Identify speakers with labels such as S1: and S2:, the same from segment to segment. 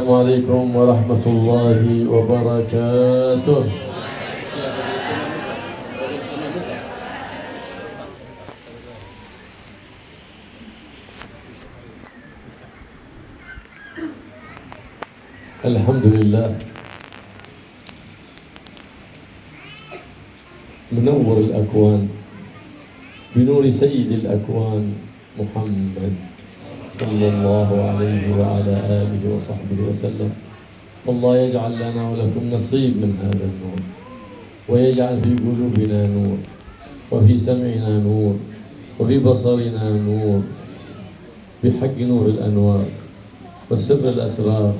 S1: Assalamualaikum warahmatullahi wabarakatuh. Alhamdulillah, منور الأكوان بنور سيد الأكوان محمد صلى الله عليه وعلى آله وصحبه وسلم. الله يجعل لنا ولكم نصيب من هذا النور، ويجعل في قلوبنا نور، وفي سمعنا نور، وفي بصرنا نور، بحق نور الأنوار وسر الأسرار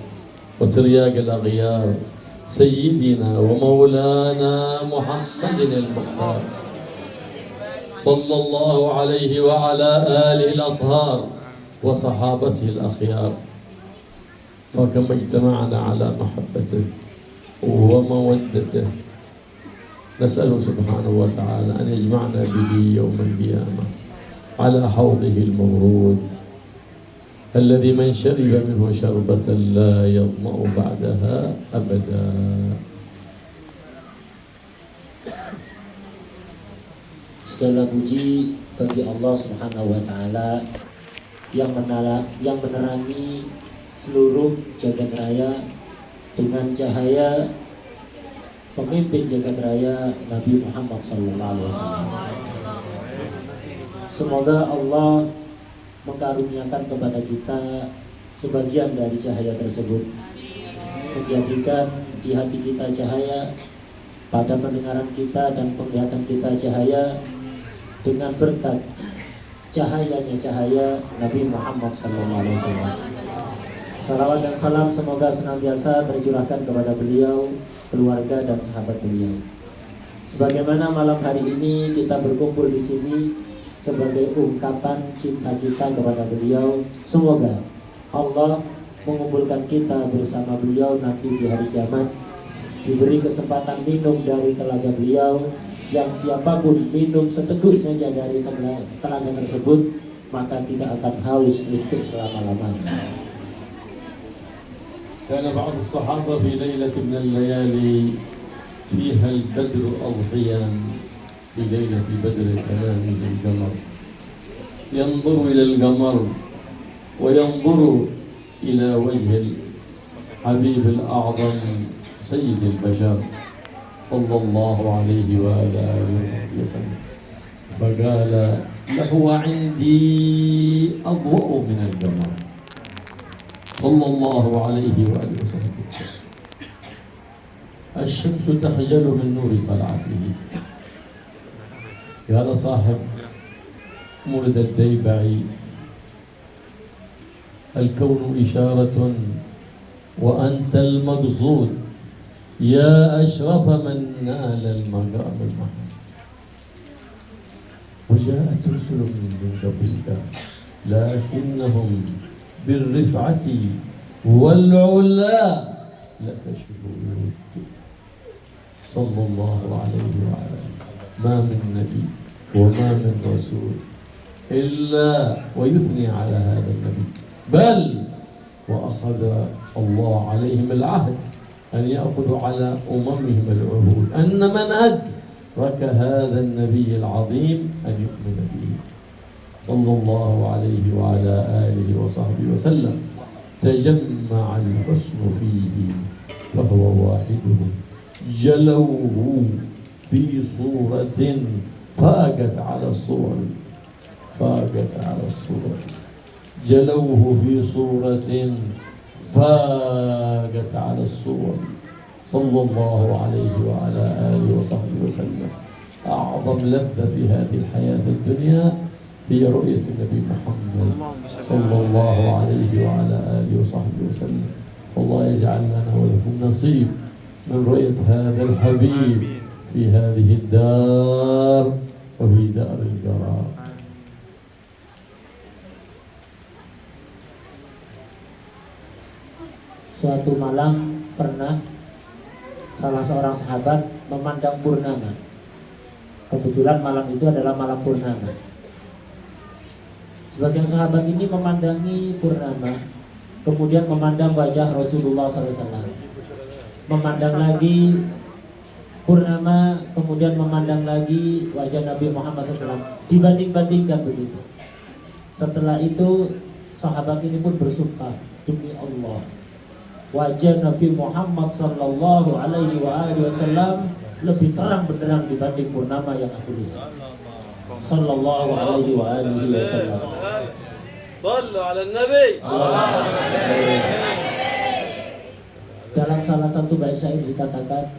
S1: وترياق الأغيار سيدنا ومولانا محمد المختار صلى الله عليه وعلى آله الأطهار وصحابته الأخيار. فكما اجتمعنا على محبته ومودته، نسأله سبحانه وتعالى أن يجمعنا به يوم القيامة على حوضه المورود الذي من شرب منه شربة لا يظمأ بعدها أبدا.
S2: Segala puji bagi Allah Subhanahu wa taala yang menerangi seluruh jagat raya dengan cahaya pemimpin jagat raya Nabi Muhammad SAW. Semoga Allah mengkaruniakan kepada kita sebagian dari cahaya tersebut, menjadikan di hati kita cahaya, pada pendengaran kita dan penglihatan kita cahaya, dengan berkat cahayanya cahaya Nabi Muhammad SAW. Salawat dan salam semoga senantiasa tercurahkan kepada beliau, keluarga dan sahabat beliau. Sebagaimana malam hari ini kita berkumpul di sini sebagai ungkapan cinta kita kepada beliau, semoga Allah mengumpulkan kita bersama beliau nanti di hari kiamat, diberi kesempatan minum dari telaga beliau, yang siapapun minum seteguk saja dari telaga tersebut maka tidak akan haus untuk selama-lamanya.
S1: كان بعض الصحابة في ليلة من الليالي فيها البدر أضحيا، في ليلة بدر تمام للقمر، ينظر إلى القمر وينظر إلى وجه الحبيب الأعظم سيد البشر صلى الله عليه وآله وسلم، فقال له عندي أضوأ من القمر صلى الله عليه وآله وسلم. الشمس تخجل من نور طلعته. قال صاحب مولد الديبعي: الكون إشارة وأنت المقصود يا أشرف من نال المقام المحمود. وجاءت رسل من قبلك لكنهم بالرفعة والعلا لك شهود. صلى الله عليه وعلى آله. ما من نبي وما من رسول إلا ويثني على هذا النبي، بل وأخذ الله عليهم العهد أن يأخذوا على أممهم العهود أن من أدرك هذا النبي العظيم أن يؤمن به صلى الله عليه وعلى آله وصحبه وسلم. تجمع الحسن فيه فهو واحدهم، جلوه في صورة فاقت على الصور، فاقت على الصور، جلوه في صورة فاقت على الصور صلى الله عليه وعلى آله وصحبه وسلم. أعظم لذة في هذه الحياة الدنيا هي رؤية النبي محمد صلى الله عليه وعلى آله وصحبه وسلم. والله يجعل لنا ولكم نصيب من رؤية هذا الحبيب في هذه الدار وفي دار القرار.
S2: Suatu malam pernah salah seorang sahabat memandang purnama. Kebetulan malam itu adalah malam purnama. Sebagian sahabat ini memandangi purnama kemudian memandang wajah Rasulullah SAW, memandang lagi purnama, kemudian memandang lagi wajah Nabi Muhammad SAW, dibanding-bandingkan begitu. Setelah itu sahabat ini pun bersumpah, demi Allah, wajah Nabi Muhammad Sallallahu Alaihi Wasallam lebih terang benderang dibanding purnama yang aku lihat. Sallallahu Alaihi Wasallam.
S3: Sallu ala Nabi.
S2: Dalam salah satu bait syair dikatakan,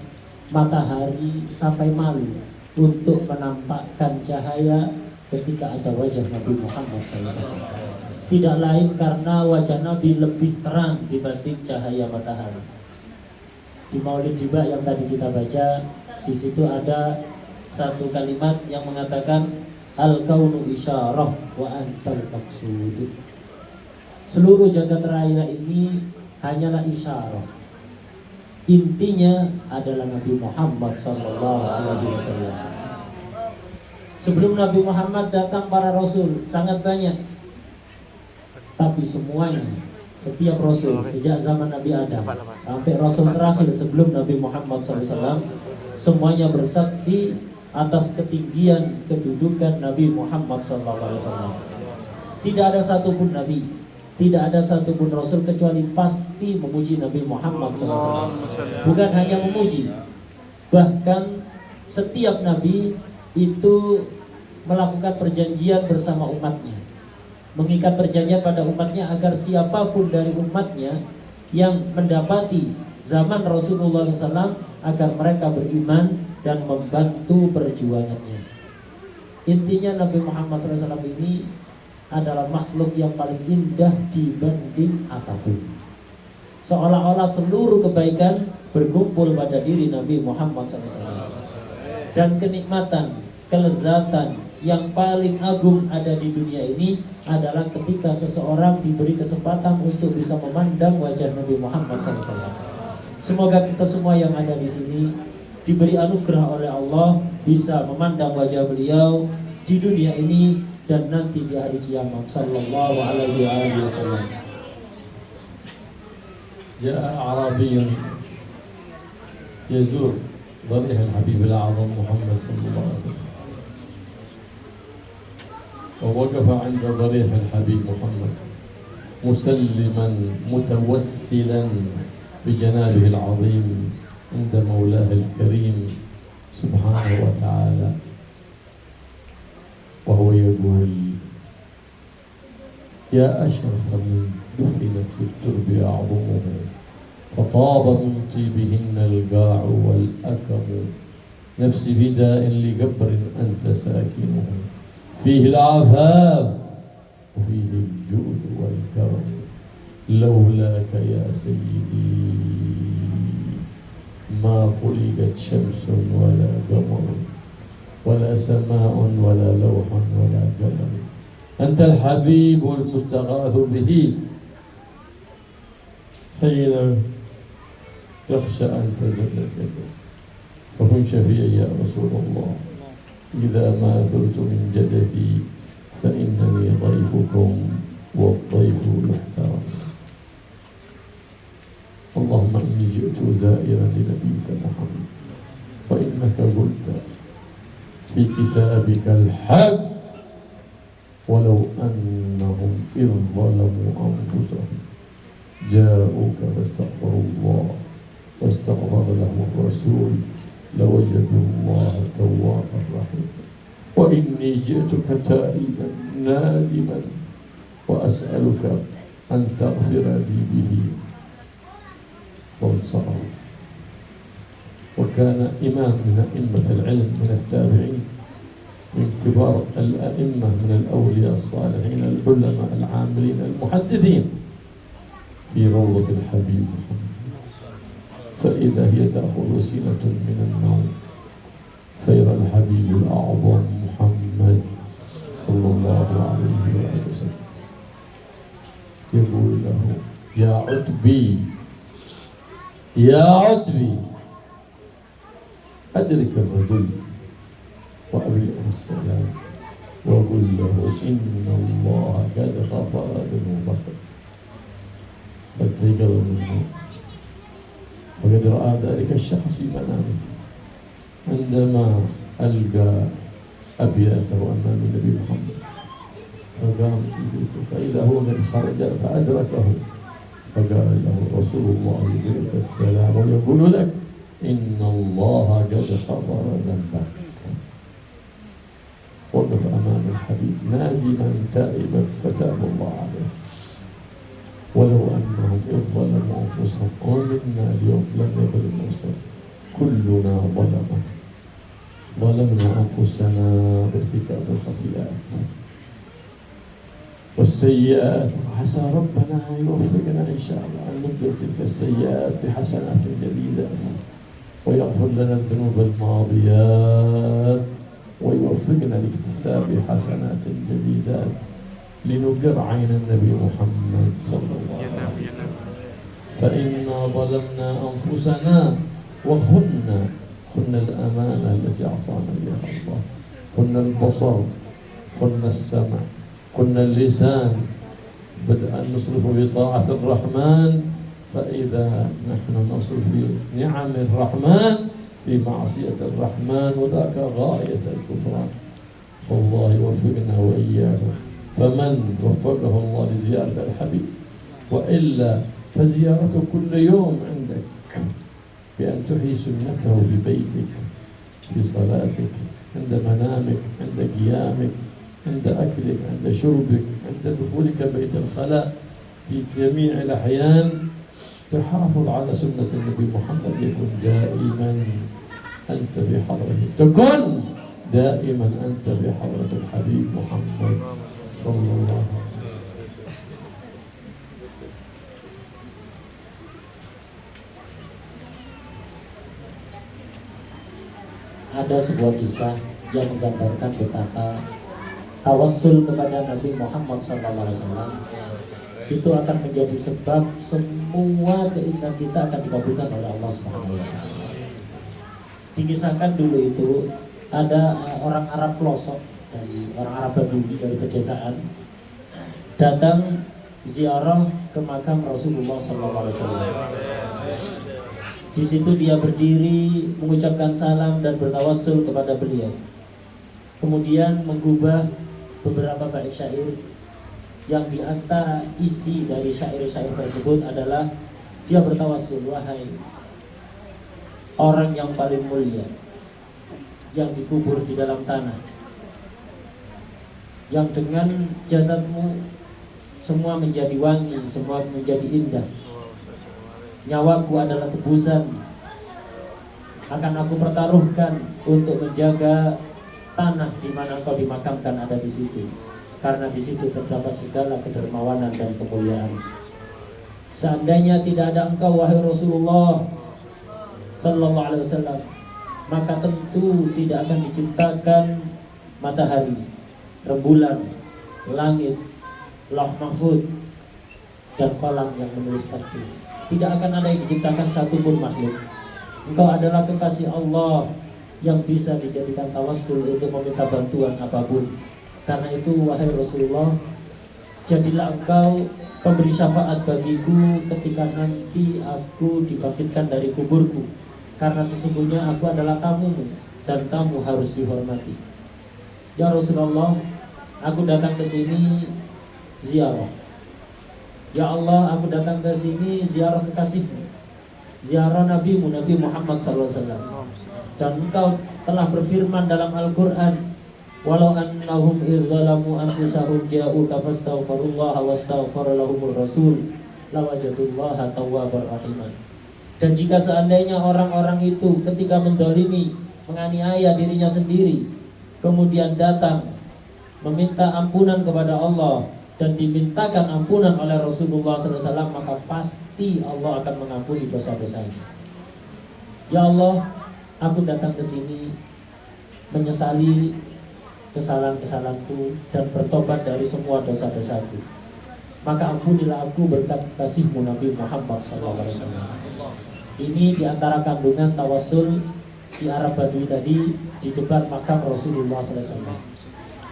S2: matahari sampai malu untuk menampakkan cahaya ketika ada wajah Nabi Muhammad SAW. Tidak lain karena wajah Nabi lebih terang dibanding cahaya matahari. Di Maulid Jiba yang tadi kita baca, di situ ada satu kalimat yang mengatakan al-kaunu isyarah wa antal maqsud. Seluruh jagat raya ini hanyalah isyarah. Intinya adalah Nabi Muhammad SAW. Sebelum Nabi Muhammad datang para rasul sangat banyak, tapi semuanya, setiap rasul sejak zaman Nabi Adam sampai rasul terakhir sebelum Nabi Muhammad SAW, semuanya bersaksi atas ketinggian kedudukan Nabi Muhammad SAW. Tidak ada satupun nabi, tidak ada satupun rasul kecuali pasti memuji Nabi Muhammad SAW. Bukan hanya memuji, bahkan setiap nabi itu melakukan perjanjian bersama umatnya, mengikat perjanjian pada umatnya agar siapapun dari umatnya yang mendapati zaman Rasulullah SAW agar mereka beriman dan membantu perjuangannya. Intinya Nabi Muhammad SAW ini adalah makhluk yang paling indah dibanding apapun. Seolah-olah seluruh kebaikan berkumpul pada diri Nabi Muhammad SAW. Dan kenikmatan, kelezatan yang paling agung ada di dunia ini adalah ketika seseorang diberi kesempatan untuk bisa memandang wajah Nabi Muhammad SAW. Semoga kita semua yang ada di sini diberi anugerah oleh Allah bisa memandang wajah beliau di dunia ini dan nanti di hari kiamat. Sallallahu alaihi wasallam.
S1: جاء أعرابي يزور ضريح الحبيب الأعظم محمد صلى الله عليه وسلم، ووقف عند ضريح الحبيب محمد مسلما متوسلا بجنابه العظيم عند مولاه الكريم سبحانه وتعالى، وهو يقول: يا أشرف من دفنت في الترب أعظمه، فطاب من طيبهن القاع والأكم، نفس بداء لقبر أنت ساكنه، فيه العفاف وفيه الجود والكرم، لولاك يا سيدي ما خلقت شمس ولا قمر ولا سماء ولا لوح ولا قلم، أنت الحبيب المستغاث به حين يخشى أن تزل الجبل، فكن شفيعي يا رسول الله، إذا ما ثرت من جدثي فإنني ضيفكم والضيف يحترم. اللهم إني جئت زائرا لنبيك محمد، وإنك قلت في كتابك الحق: ولو أنهم إذ ظلموا أنفسهم جاءوك فاستغفروا الله واستغفر لهم الرسول لوجدوا الله توابا رحيما، وإني جئتك تائبا نادما وأسألك أن تغفر لي به. وانصرف. وكان إمام من أئمة العلم من التابعين، من كبار الأئمة من الأولياء الصالحين العلماء العاملين المحدثين، في روضة الحبيب محمد، فإذا هي تأخذ سنة من النوم فيرى الحبيب الأعظم محمد صلى الله عليه وسلم يقول له: يا عتبي يا عتبي أدرك الرجل وأبلغه السلام وقل له إن الله قد غفر ذنوبك. فاتجل منه. وقد رأى ذلك الشخص في منامه عندما ألقى أبياته أمام النبي محمد، فقام فإذا هو قد خرج فأدركه، فقال له رسول الله يقول السلام ويقول لك إن الله قد غفر ذنبك. وقف أمام الحبيب نادما تائبا فتاب الله عليه. ولو أنهم إذ ظلموا أنفسهم ومنا اليوم لم يظلم نفسه، كلنا ظلمنا أنفسنا بارتكاب الخطيئات والسيئات. عسى ربنا يوفقنا إن شاء الله أن نبدل تلك السيئات بحسنات جديدة، ويغفر لنا الذنوب الماضيات، ويوفقنا لاكتساب حسنات جديدات لنقر عين النبي محمد صلى الله عليه وسلم. فإنا ظلمنا أنفسنا وخنا الأمانة التي أعطانا إياها الله، خنا البصر، خنا السمع، خنا اللسان. بدأ أن نصرف بطاعة الرحمن، فإذا نحن نصرف في نعم الرحمن في معصية الرحمن، وذاك غاية الكفران. فالله يوفقنا وإياكم. فمن وفقه الله لزيارة الحبيب، وإلا فزيارته كل يوم عندك، بأن تحيي سنته في بيتك، في صلاتك، عند منامك، عند قيامك، عند أكلك، عند شربك، عند دخولك بيت الخلاء، في جميع الأحيان تحافظ على سنة النبي محمد. يكون دائما أنت في حضرته، تكن دائما أنت في حضرة الحبيب محمد صلى الله عليه وسلم.
S2: Ada sebuah kisah yang menggambarkan betapa tawassul kepada Nabi Muhammad SAW itu akan menjadi sebab semua keinginan kita akan dikabulkan oleh Allah Subhanahu wa Ta'ala. Dikisahkan dulu itu ada orang Arab pelosok, dari orang Arab Badui dari pedesaan, datang ziarah ke makam Rasulullah SAW. Di situ dia berdiri mengucapkan salam dan bertawassul kepada beliau. Kemudian menggubah beberapa bait syair yang diantara isi dari syair-syair tersebut adalah dia bertawassul, wahai orang yang paling mulia yang dikubur di dalam tanah, yang dengan jasadmu semua menjadi wangi, semua menjadi indah. Nyawaku adalah tebusan, akan aku pertaruhkan untuk menjaga tanah di mana engkau dimakamkan ada di situ, karena di situ terdapat segala kedermawanan dan kemuliaan. Seandainya tidak ada engkau wahai Rasulullah sallallahu alaihi wasallam, maka tentu tidak akan diciptakan matahari, rembulan, langit, lauh mahfud, dan kolam yang menulis takdir. Tidak akan ada yang diciptakan satupun makhluk. Engkau adalah kekasih Allah yang bisa dijadikan tawassul untuk meminta bantuan apapun. Karena itu wahai Rasulullah, jadilah engkau pemberi syafaat bagiku ketika nanti aku dibangkitkan dari kuburku. Karena sesungguhnya aku adalah tamumu dan tamu harus dihormati. Ya Rasulullah, aku datang ke sini ziarah. Ya Allah, aku datang ke sini ziarah kekasihmu, ziarah nabimu, Nabi Muhammad SAW. Dan engkau telah berfirman dalam Al-Quran, walau annahum idzalamu anfusahum ja'uka fastaghfirullaha wastaghfara lahumur rasul lawajadullaha tawwabar rahiman. Dan jika seandainya orang-orang itu ketika mendolimi, menganiaya dirinya sendiri, kemudian datang meminta ampunan kepada Allah dan dimintakan ampunan oleh Rasulullah SAW, maka pasti Allah akan mengampuni dosa-dosanya. Ya Allah, aku datang ke sini menyesali kesalahan-kesalahanku dan bertobat dari semua dosa-dosaku. Maka ampunilah aku berkat kasihmu Nabi Muhammad SAW. Ini diantara kandungan tawassul si Arab Badui tadi di depan makam Rasulullah SAW.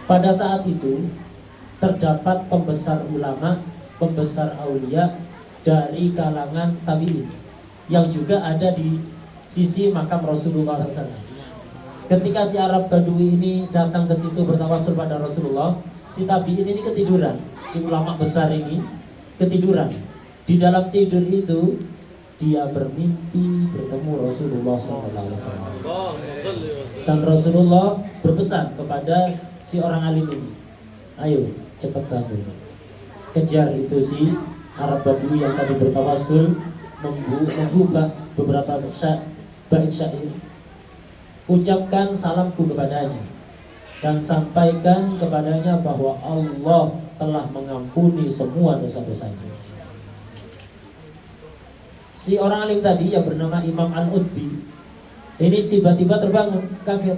S2: Pada saat itu terdapat pembesar ulama, pembesar aulia dari kalangan tabi'in yang juga ada di sisi makam Rasulullah SAW. Ketika si Arab Badui ini datang ke situ bertawasul pada Rasulullah, si tabi'in ini ketiduran, si ulama besar ini ketiduran. Di dalam tidur itu dia bermimpi bertemu Rasulullah SAW. Dan Rasulullah berpesan kepada si orang alim ini, ayo cepat bangun, kejar itu si Arab Badui yang tadi bertawasul, mengubah beberapa bait syair. Ucapkan salamku kepadanya dan sampaikan kepadanya bahwa Allah telah mengampuni semua dosa-dosanya. Si orang alim tadi yang bernama Imam Al-Utbi ini tiba-tiba terbangun, kaget,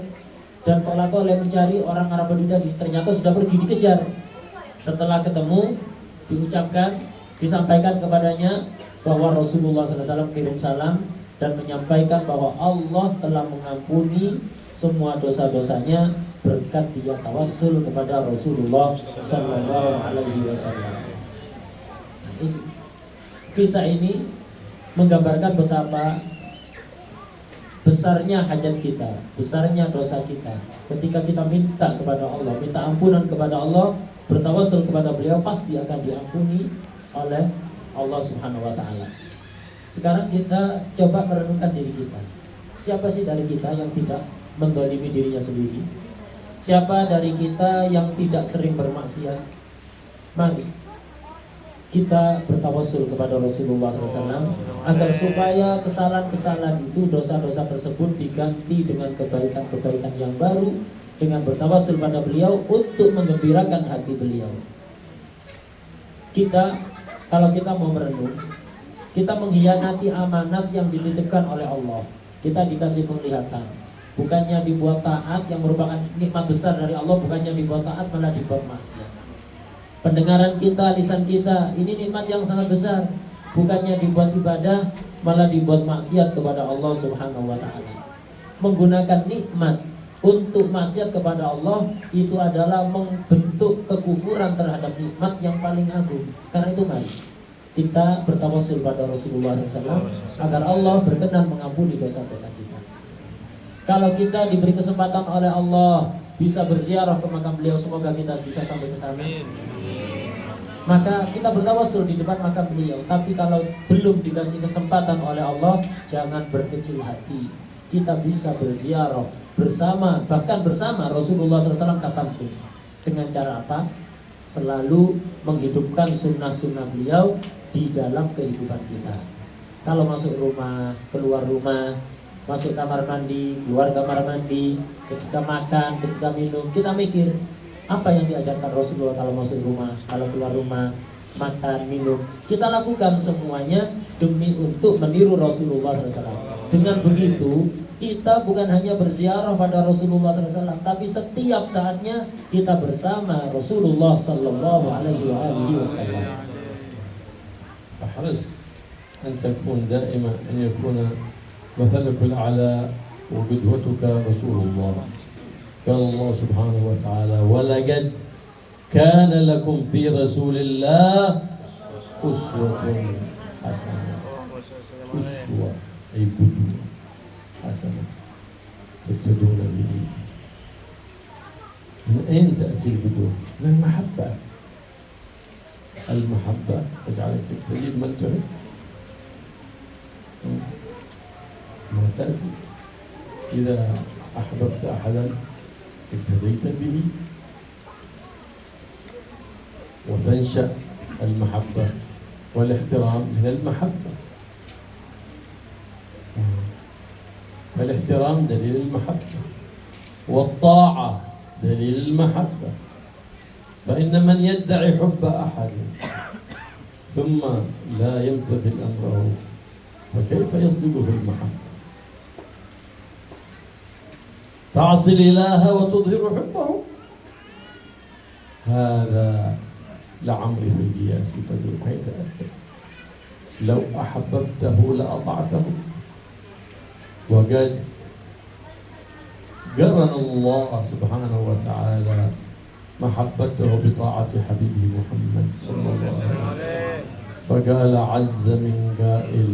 S2: dan tolak-tolak mencari orang Arab Badui tadi. Ternyata sudah pergi, dikejar. Setelah ketemu, diucapkan, disampaikan kepadanya bahwa Rasulullah SAW kirim salam dan menyampaikan bahwa Allah telah mengampuni semua dosa-dosanya berkat dia tawassul kepada Rasulullah SAW. Kisah ini menggambarkan betapa besarnya hajat kita, besarnya dosa kita. Ketika kita minta kepada Allah, minta ampunan kepada Allah, bertawassul kepada beliau, pasti akan diampuni oleh Allah Subhanahu wa Ta'ala. Sekarang kita coba merenungkan diri kita. Siapa sih dari kita yang tidak mendolimi dirinya sendiri? Siapa dari kita yang tidak sering bermaksiat? Mari kita bertawassul kepada Rasulullah SAW agar supaya kesalahan-kesalahan itu, dosa-dosa tersebut diganti dengan kebaikan-kebaikan yang baru, dengan bertawassul pada beliau untuk menggembirakan hati beliau. Kita, kalau kita mau merenung, kita mengkhianati amanat yang dititipkan oleh Allah. Kita dikasih penglihatan, bukannya dibuat taat yang merupakan nikmat besar dari Allah, bukannya dibuat taat malah dibuat maksiat. Pendengaran kita, lisan kita, ini nikmat yang sangat besar, bukannya dibuat ibadah malah dibuat maksiat kepada Allah Subhanahu wa Ta'ala. Menggunakan nikmat untuk maksiat kepada Allah itu adalah membentuk kekufuran terhadap nikmat yang paling agung. Karena itu mari kita bertawassul pada Rasulullah SAW agar Allah berkenan mengampuni dosa-dosa kita. Kalau kita diberi kesempatan oleh Allah bisa berziarah ke makam beliau, semoga kita bisa sampai ke sana. Maka kita bertawassul di depan makam beliau. Tapi kalau belum dikasih kesempatan oleh Allah, jangan berkecil hati. Kita bisa berziarah bersama, bahkan bersama Rasulullah SAW kapanpun. Dengan cara apa? Selalu menghidupkan sunnah-sunnah beliau di dalam kehidupan kita. Kalau masuk rumah, keluar rumah, masuk kamar mandi, keluar kamar mandi, ketika makan, ketika minum, kita mikir apa yang diajarkan Rasulullah kalau masuk rumah, kalau keluar rumah, makan, minum. Kita lakukan semuanya demi untuk meniru Rasulullah SAW. Dengan begitu, kita bukan hanya berziarah pada Rasulullah SAW, tapi setiap saatnya kita bersama Rasulullah SAW.
S1: احرص أن تكون دائما أن يكون مثلك الأعلى وقدوتك رسول الله. قال الله سبحانه وتعالى ولقد كان لكم في رسول الله أسوة حسنة. أسوة أي قدوة حسنة تقتدون به. من أين تأتي القدوة؟ من المحبة. المحبة تجعلك تقتدي بمن تحب. ما تأتي إذا أحببت أحدا اقتديت به، وتنشأ المحبة والاحترام من المحبة. فالاحترام دليل المحبة، والطاعة دليل المحبة. فإن من يدعي حب أحد ثم لا يمتثل أمره فكيف يصدق في المحبة؟ تعصي الإله وتظهر حبه، هذا لعمري في القياس بدون أي تأثر. لو أحببته لأطعته. وقد قرن الله سبحانه وتعالى محبته بطاعة حبيبه محمد صلى الله عليه وسلم. فقال عز من قائل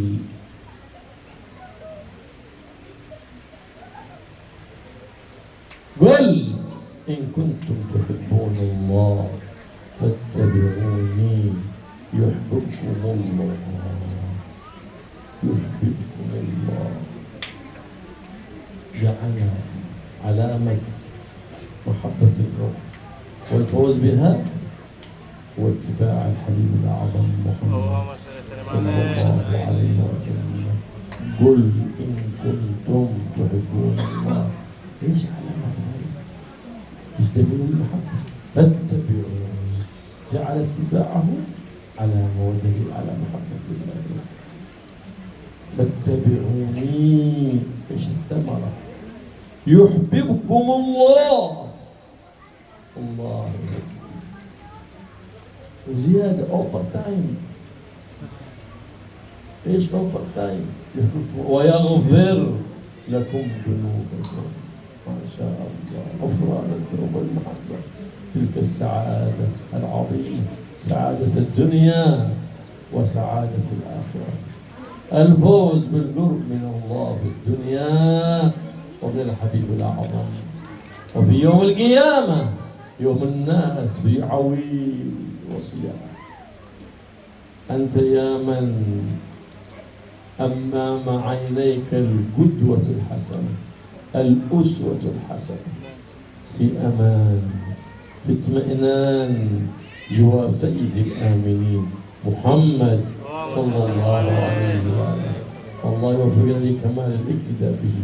S1: قل إن كنتم تحبون الله فاتبعوني يحببكم الله يحببكم الله. جعل علامة محبة الرب والفوز بها واتباع الحبيب الأعظم محمد صلى الله عليه وسلم. قل إن كنتم تحبون الله. ايش علامة هذه؟ ايش دليل المحبة؟ فاتبعوني. جعل اتباعه علامة ودليل على محبة الله. فاتبعوني. ايش الثمرة؟ يحببكم الله. الله وزيادة أوفر تايم. إيش أوفر تايم؟ ويغفر لكم ذنوبكم. ما شاء الله. غفران الذنوب والمحبة. تلك السعادة العظيمة، سعادة الدنيا وسعادة الآخرة. الفوز بالقرب من الله في الدنيا وبالحبيب الأعظم، وفي يوم القيامة يوم الناس في عويل وصيام. أنت يا من أمام عينيك القدوة الحسنة، الأسوة الحسنة، في أمان، في اطمئنان جوا سيد الآمنين محمد صلى الله عليه وسلم. والله يوفقنا لكمال الاقتداء به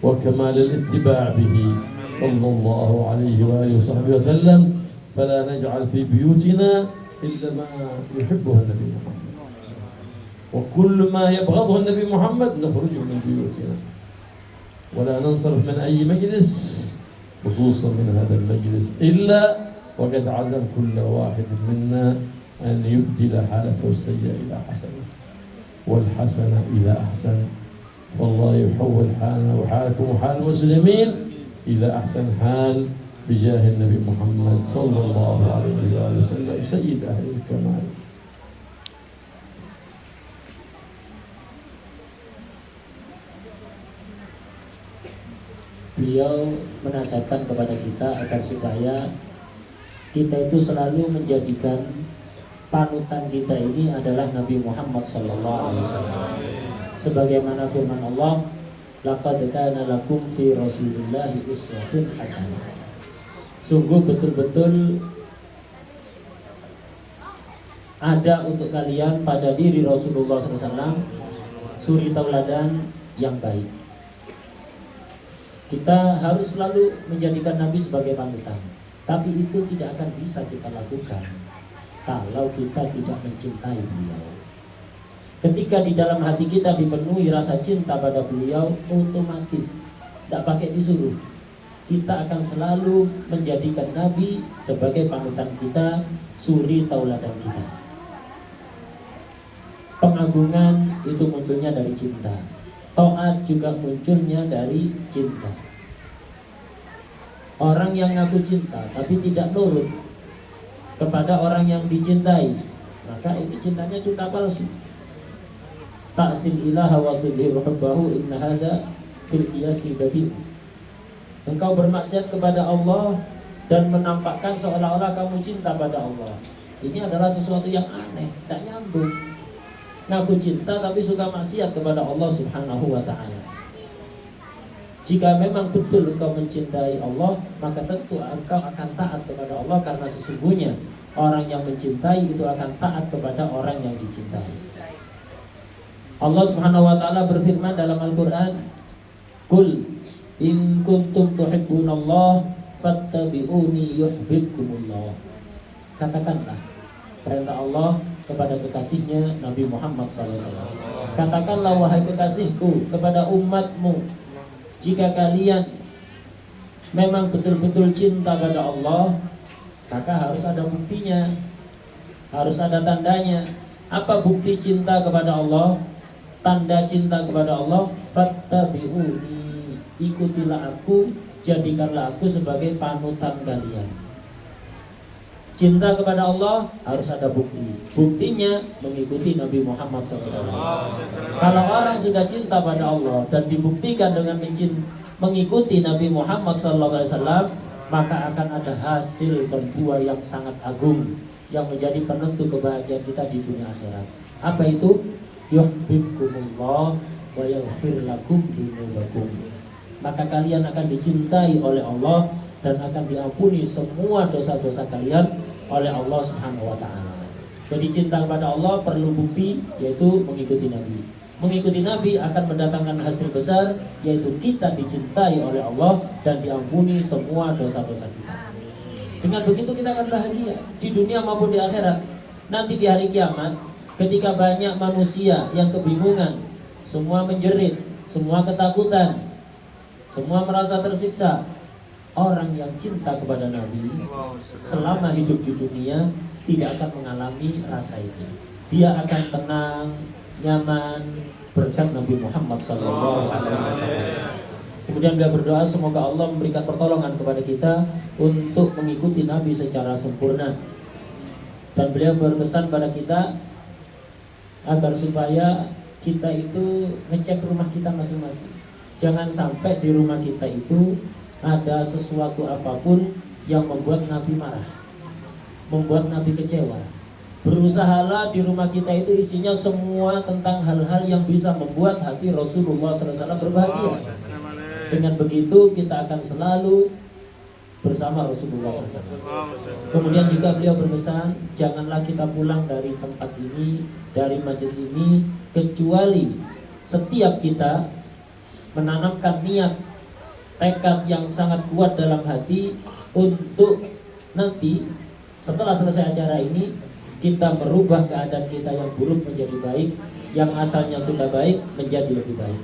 S1: وكمال الاتباع به صلى الله عليه وآله وصحبه وسلم. فلا نجعل في بيوتنا إلا ما يحبه النبي محمد، وكل ما يبغضه النبي محمد نخرجه من بيوتنا، ولا ننصرف من أي مجلس خصوصا من هذا المجلس إلا وقد عزم كل واحد منا أن يبدل حالته السيئة إلى حسنة والحسنة إلى أحسن. والله يحول حالنا وحالكم وحال المسلمين إلى أحسن حال بجاه النبي محمد صلى الله عليه وسلم سيد أهل الكمال.
S2: Beliau menasihatkan kepada kita agar supaya kita itu selalu menjadikan panutan kita ini adalah Nabi Muhammad SAW. Sebagaimana firman Allah, laqad kana lakum fi Rasulillahi uswatun hasanah. Sungguh betul-betul ada untuk kalian pada diri Rasulullah SAW suri tauladan yang baik. Kita harus selalu menjadikan Nabi sebagai panutan, tapi itu tidak akan bisa kita lakukan kalau kita tidak mencintai beliau. Ketika di dalam hati kita dipenuhi rasa cinta pada beliau, otomatis tidak pakai disuruh, kita akan selalu menjadikan Nabi sebagai panutan kita, suri tauladan kita. Pengagungan itu munculnya dari cinta, taat juga munculnya dari cinta. Orang yang ngaku cinta tapi tidak nurut kepada orang yang dicintai, maka itu cintanya cinta palsu. Ta'sil ilaha wa tudhiru hubbahu inna hadha fil qiyasi badi'. Engkau bermaksiat kepada Allah dan menampakkan seolah-olah kamu cinta pada Allah. Ini adalah sesuatu yang aneh, tak nyambung. Ngaku cinta tapi suka maksiat kepada Allah Subhanahu wa ta'ala. Jika memang betul engkau mencintai Allah, maka tentu engkau akan taat kepada Allah, karena sesungguhnya orang yang mencintai itu akan taat kepada orang yang dicintai. Allah Subhanahu wa ta'ala berfirman dalam Al-Quran, Qul in kuntum tuhibbunallah fattabi'uni yuhibbukumullah. Katakanlah perintah Allah kepada kekasihnya Nabi Muhammad SAW. Katakanlah wahai kekasihku kepada umatmu, jika kalian memang betul-betul cinta pada Allah, maka harus ada buktinya, harus ada tandanya. Apa bukti cinta kepada Allah? Tanda cinta kepada Allah, fattabi'uni, ikutilah aku, jadikanlah aku sebagai panutan kalian. Cinta kepada Allah harus ada bukti. Buktinya mengikuti Nabi Muhammad SAW. Kalau orang sudah cinta pada Allah dan dibuktikan dengan mengikuti Nabi Muhammad SAW, maka akan ada hasil dan buah yang sangat agung yang menjadi penentu kebahagiaan kita di dunia akhirat. Apa itu? Yuhibbukumullah wa yaghfir lakum dzunubakum. Maka kalian akan dicintai oleh Allah dan akan diampuni semua dosa-dosa kalian oleh Allah Subhanahu wa taala. Jadi cinta kepada Allah perlu bukti, yaitu mengikuti Nabi. Mengikuti Nabi akan mendatangkan hasil besar, yaitu kita dicintai oleh Allah dan diampuni semua dosa-dosa kita. Dengan begitu kita akan bahagia di dunia maupun di akhirat. Nanti di hari kiamat, ketika banyak manusia yang kebingungan, semua menjerit, semua ketakutan, semua merasa tersiksa, orang yang cinta kepada Nabi selama hidup di dunia tidak akan mengalami rasa itu. Dia akan tenang, nyaman berkat Nabi Muhammad SAW. Kemudian dia berdoa semoga Allah memberikan pertolongan kepada kita untuk mengikuti Nabi secara sempurna. Dan beliau berpesan pada kita agar supaya kita itu ngecek rumah kita masing-masing. Jangan sampai di rumah kita itu ada sesuatu apapun yang membuat Nabi marah, membuat Nabi kecewa. Berusahalah di rumah kita itu isinya semua tentang hal-hal yang bisa membuat hati Rasulullah SAW berbahagia. Dengan begitu kita akan selalu bersama Rasulullah SAW. Kemudian juga beliau berpesan, janganlah kita pulang dari tempat ini, dari majelis ini, kecuali setiap kita menanamkan niat, tekad yang sangat kuat dalam hati untuk nanti setelah selesai acara ini kita merubah keadaan kita yang buruk menjadi baik, yang asalnya sudah baik menjadi lebih baik.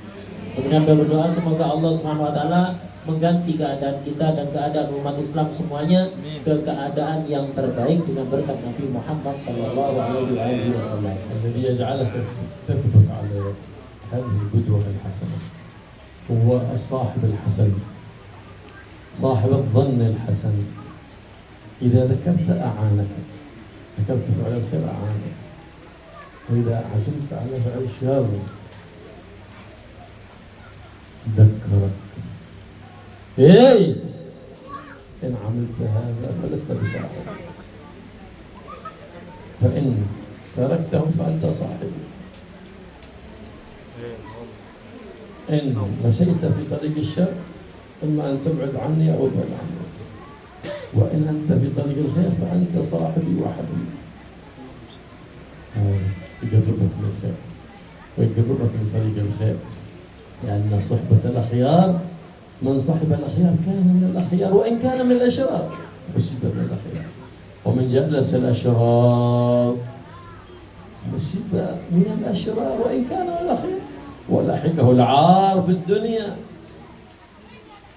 S2: Kemudian berdoa semoga Allah Subhanahu wa taala mengganti keadaan kita dan keadaan umat Islam semuanya ke keadaan yang terbaik dengan berkat Nabi Muhammad sallallahu alaihi wasallam.
S1: الذي يجعلك تثبت على هذه القدوة الحسنة هو الصاحب الحسن، صاحب الظن الحسن. إذا ذكرت أعانك، ذكرت فعل الخير أعانك، وإذا عزمت على فعل الشر ذكرك. إن عملت هذا فلست بصاحب، فإن تركته فأنت صاحب. إن مشيت في طريق الشر إما أن تبعد عني أو أبعد عنك، وإن أنت في طريق الخير فأنت صاحبي وحبيبي. يقربك من الخير ويقربك من طريق الخير، لأن صحبة الأخيار، من صحب الأخيار كان من الأخيار وإن كان من الأشرار حسب من الأخيار، ومن جلس الأشرار حسب من الأشرار وإن كان من الأخيار، ولحقه العار في الدنيا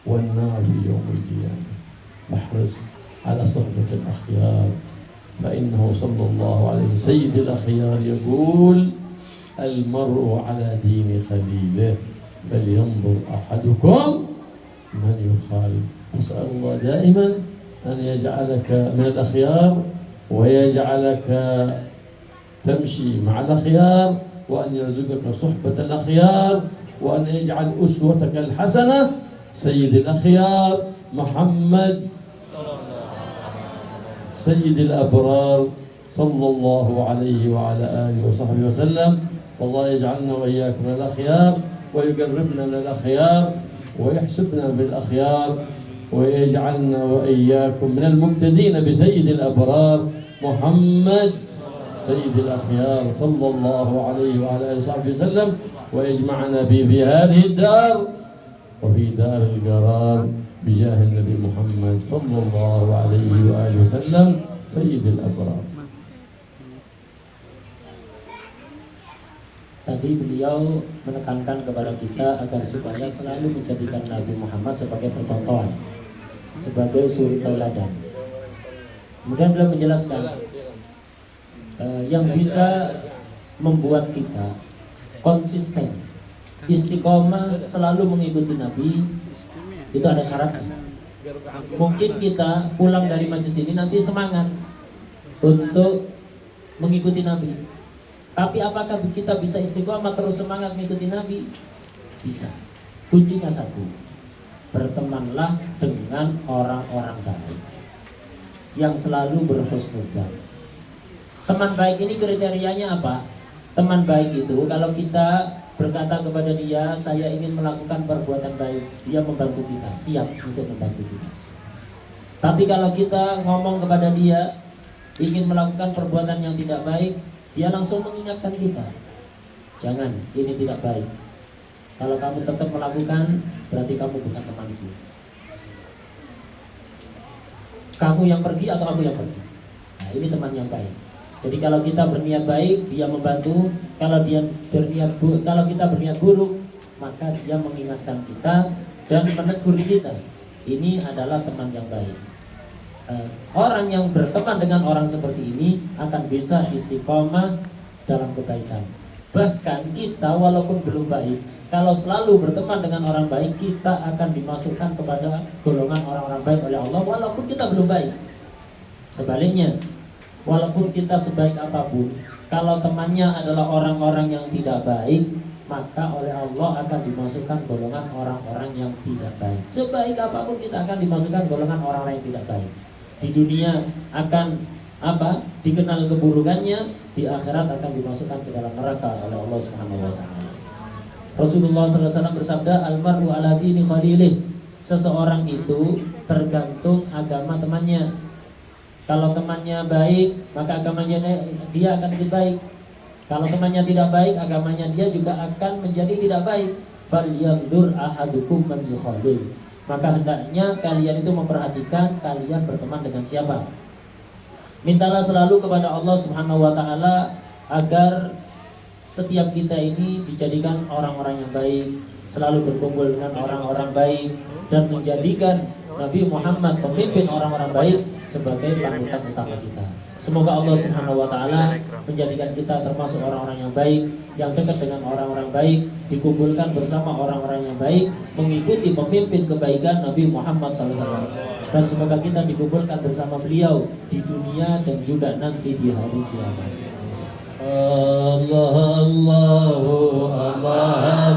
S1: والنار في يوم القيامة. فاحرص على صحبة الأخيار، فإنه صلى الله عليه وسلم سيد الأخيار يقول المرء على دين خليله فلينظر أحدكم من يخالف. فاسأل الله دائما أن يجعلك من الأخيار ويجعلك تمشي مع الأخيار، وأن يرزقك صحبة الأخيار، وأن يجعل أسوتك الحسنة سيد الأخيار محمد سيد الأبرار صلى الله عليه وعلى آله وصحبه وسلم. والله يجعلنا وإياكم من الأخيار ويقربنا من الأخيار ويحسبنا بالأخيار ويجعلنا وإياكم من المقتدين بسيد الأبرار محمد سيد الأخيار صلى الله عليه وعلى آله وصحبه وسلم، ويجمعنا به في هذه الدار وفي دار القرار بجاه النبي محمد صلى الله عليه وآله وسلم سيد الأبرار.
S2: Tadi beliau menekankan kepada kita agar supaya selalu menjadikan Nabi Muhammad sebagai percontohan, sebagai suri tauladan. Kemudian beliau menjelaskan yang bisa membuat kita konsisten, istiqomah selalu mengikuti Nabi, itu ada syaratnya. Mungkin kita pulang dari majelis ini nanti semangat, untuk mengikuti Nabi. Tapi apakah kita bisa istiqomah terus semangat mengikuti Nabi? Bisa. Kuncinya satu, bertemanlah dengan orang-orang baik yang selalu berhusnudzan. Teman baik ini kriterianya apa? Teman baik itu kalau kita berkata kepada dia, saya ingin melakukan perbuatan baik, dia membantu kita, siap untuk membantu kita. Tapi kalau kita ngomong kepada dia ingin melakukan perbuatan yang tidak baik, dia langsung mengingatkan kita, jangan, ini tidak baik. Kalau kamu tetap melakukan, berarti kamu bukan temanku. Kamu yang pergi atau aku yang pergi? Nah, ini teman yang baik. Jadi kalau kita berniat baik, dia membantu. Kalau kalau kita berniat buruk, maka dia mengingatkan kita dan menegur kita. Ini adalah teman yang baik. Orang yang berteman dengan orang seperti ini akan bisa istiqomah dalam kebaikan. Bahkan kita walaupun belum baik, kalau selalu berteman dengan orang baik, kita akan dimasukkan kepada golongan orang-orang baik oleh Allah walaupun kita belum baik. Sebaliknya, walaupun kita sebaik apapun, kalau temannya adalah orang-orang yang tidak baik, maka oleh Allah akan dimasukkan golongan orang-orang yang tidak baik. Sebaik apapun kita akan dimasukkan golongan orang-orang yang tidak baik. Di dunia akan dikenal keburukannya, di akhirat akan dimasukkan ke dalam neraka oleh Allah Subhanahu wa taala. Rasulullah SAW bersabda, almaru ala dini khalilih. Seseorang itu tergantung agama temannya. Kalau temannya baik, maka agamanya dia akan lebih baik. Kalau temannya tidak baik, agamanya dia juga akan menjadi tidak baik. Falyanzur ahadukum man yukhalil. Maka hendaknya kalian itu memperhatikan kalian berteman dengan siapa. Mintalah selalu kepada Allah Subhanahu wa taala agar setiap kita ini dijadikan orang-orang yang baik, selalu berkumpul dengan orang-orang baik, dan menjadikan Nabi Muhammad pemimpin orang-orang baik sebagai panutan utama kita. Semoga Allah Subhanahu wa taala menjadikan kita termasuk orang-orang yang baik, yang dekat dengan orang-orang baik, dikumpulkan bersama orang-orang yang baik, mengikuti pemimpin kebaikan Nabi Muhammad SAW. Dan semoga kita dikumpulkan bersama beliau di dunia dan juga nanti di hari kiamat.
S1: Allah Allah Allah